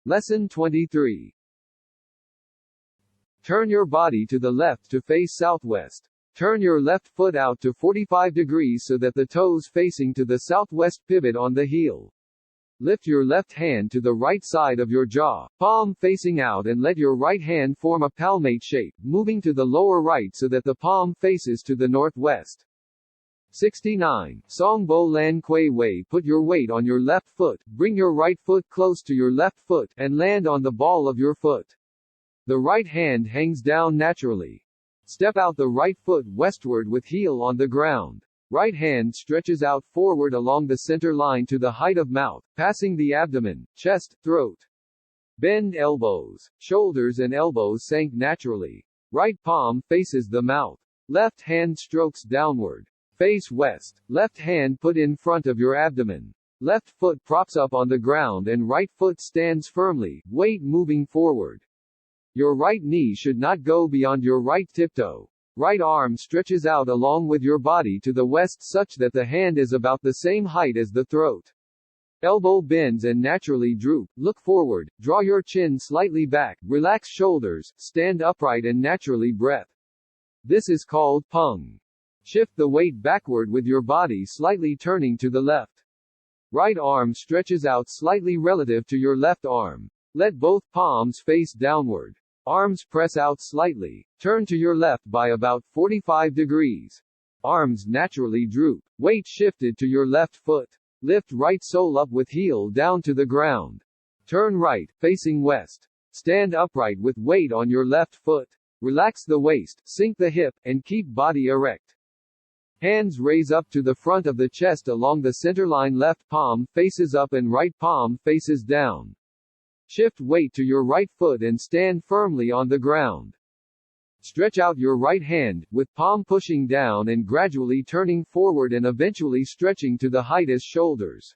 Lesson 23. Turn your body to the left to face southwest. Turn your left foot out to 45 degrees so that the toes facing to the southwest pivot on the heel. Lift your left hand to the right side of your jaw, palm facing out, and let your right hand form a palmate shape, moving to the lower right so that the palm faces to the northwest. 69. Song Bo Lan Kuei Wei. Put your weight on your left foot, bring your right foot close to your left foot, and land on the ball of your foot. The right hand hangs down naturally. Step out the right foot westward with heel on the ground. Right hand stretches out forward along the center line to the height of mouth, passing the abdomen, chest, throat. Bend elbows. Shoulders and elbows sank naturally. Right palm faces the mouth. Left hand strokes downward. Face west. Left hand put in front of your abdomen. Left foot props up on the ground and right foot stands firmly, weight moving forward. Your right knee should not go beyond your right tiptoe. Right arm stretches out along with your body to the west such that the hand is about the same height as the throat. Elbow bends and naturally droop. Look forward, draw your chin slightly back, relax shoulders, stand upright and naturally breath. This is called pung. Shift the weight backward with your body slightly turning to the left. Right arm stretches out slightly relative to your left arm. Let both palms face downward. Arms press out slightly. Turn to your left by about 45 degrees. Arms naturally droop. Weight shifted to your left foot. Lift right sole up with heel down to the ground. Turn right, facing west. Stand upright with weight on your left foot. Relax the waist, sink the hip, and keep body erect. Hands raise up to the front of the chest along the center line. Left palm faces up and right palm faces down. Shift weight to your right foot and stand firmly on the ground. Stretch out your right hand, with palm pushing down and gradually turning forward and eventually stretching to the height as shoulders.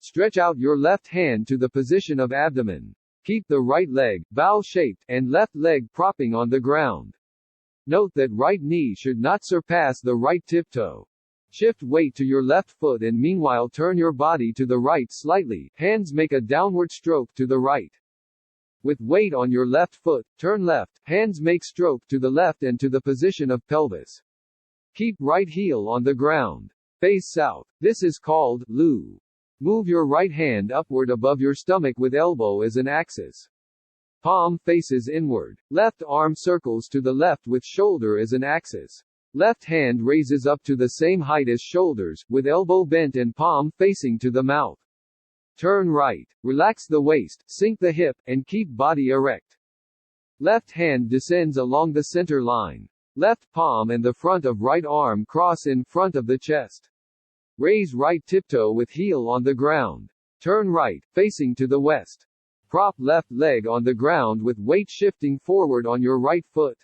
Stretch out your left hand to the position of abdomen. Keep the right leg, bow-shaped, and left leg propping on the ground. Note that right knee should not surpass the right tiptoe. Shift weight to your left foot and meanwhile turn your body to the right slightly. Hands make a downward stroke to the right. With weight on your left foot, turn left. Hands make stroke to the left and to the position of pelvis. Keep right heel on the ground. Face south. This is called Lu. Move your right hand upward above your stomach with elbow as an axis. Palm faces inward. Left arm circles to the left with shoulder as an axis. Left hand raises up to the same height as shoulders, with elbow bent and palm facing to the mouth. Turn right. Relax the waist, sink the hip, and keep body erect. Left hand descends along the center line. Left palm and the front of right arm cross in front of the chest. Raise right tiptoe with heel on the ground. Turn right, facing to the west. Prop left leg on the ground with weight shifting forward on your right foot.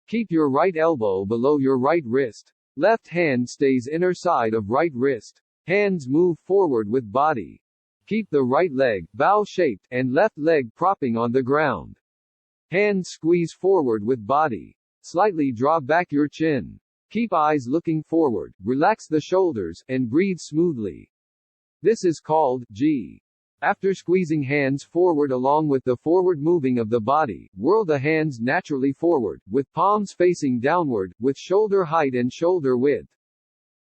Keep your right elbow below your right wrist. Left hand stays inner side of right wrist. Hands move forward with body. Keep the right leg, bow-shaped, and left leg propping on the ground. Hands squeeze forward with body. Slightly draw back your chin. Keep eyes looking forward, relax the shoulders, and breathe smoothly. This is called G. After squeezing hands forward along with the forward moving of the body, whirl the hands naturally forward, with palms facing downward, with shoulder height and shoulder width.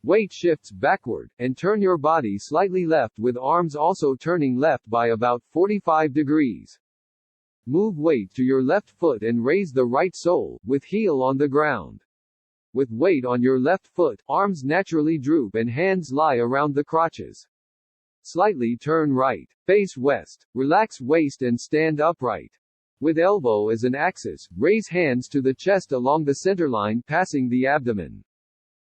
Weight shifts backward, and turn your body slightly left with arms also turning left by about 45 degrees. Move weight to your left foot and raise the right sole, with heel on the ground. With weight on your left foot, arms naturally droop and hands lie around the crotches. Slightly turn right. Face west. Relax waist and stand upright. With elbow as an axis, raise hands to the chest along the center line passing the abdomen.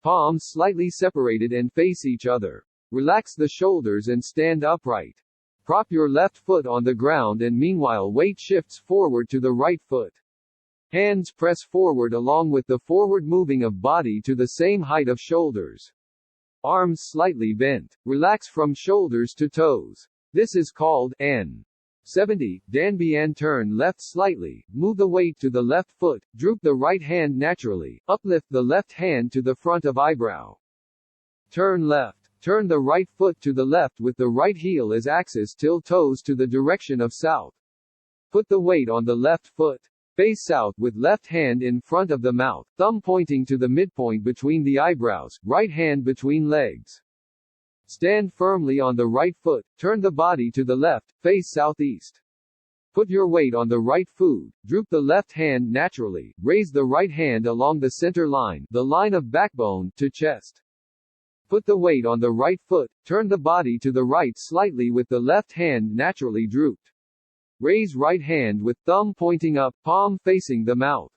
Palms slightly separated and face each other. Relax the shoulders and stand upright. Prop your left foot on the ground and meanwhile weight shifts forward to the right foot. Hands press forward along with the forward moving of body to the same height of shoulders. Arms slightly bent. Relax from shoulders to toes. This is called N. 70. Danbian. Turn left slightly. Move the weight to the left foot. Droop the right hand naturally. Uplift the left hand to the front of eyebrow. Turn left. Turn the right foot to the left with the right heel as axis till toes to the direction of south. Put the weight on the left foot. Face south with left hand in front of the mouth, thumb pointing to the midpoint between the eyebrows, right hand between legs. Stand firmly on the right foot, turn the body to the left, face southeast. Put your weight on the right foot, droop the left hand naturally, raise the right hand along the center line, the line of backbone, to chest. Put the weight on the right foot, turn the body to the right slightly with the left hand naturally drooped. Raise right hand with thumb pointing up, palm facing the mouth.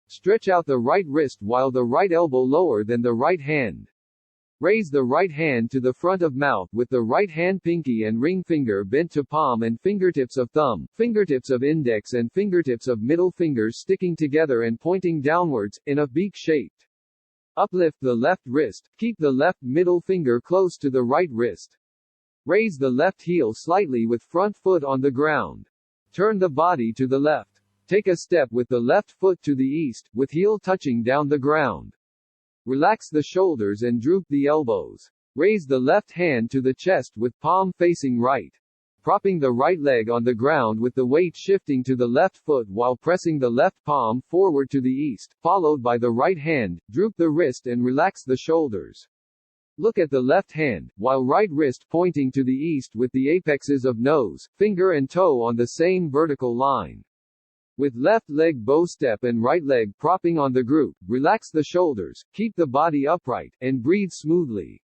Stretch out the right wrist while the right elbow lower than the right hand. Raise the right hand to the front of mouth with the right hand pinky and ring finger bent to palm and fingertips of thumb, fingertips of index and fingertips of middle fingers sticking together and pointing downwards, in a beak shaped. Uplift the left wrist, keep the left middle finger close to the right wrist. Raise the left heel slightly with front foot on the ground. Turn the body to the left. Take a step with the left foot to the east, with heel touching down the ground. Relax the shoulders and droop the elbows. Raise the left hand to the chest with palm facing right. Propping the right leg on the ground with the weight shifting to the left foot while pressing the left palm forward to the east, followed by the right hand, droop the wrist and relax the shoulders. Look at the left hand, while right wrist pointing to the east with the apexes of nose, finger and toe on the same vertical line. With left leg bow step and right leg propping on the group, relax the shoulders, keep the body upright, and breathe smoothly.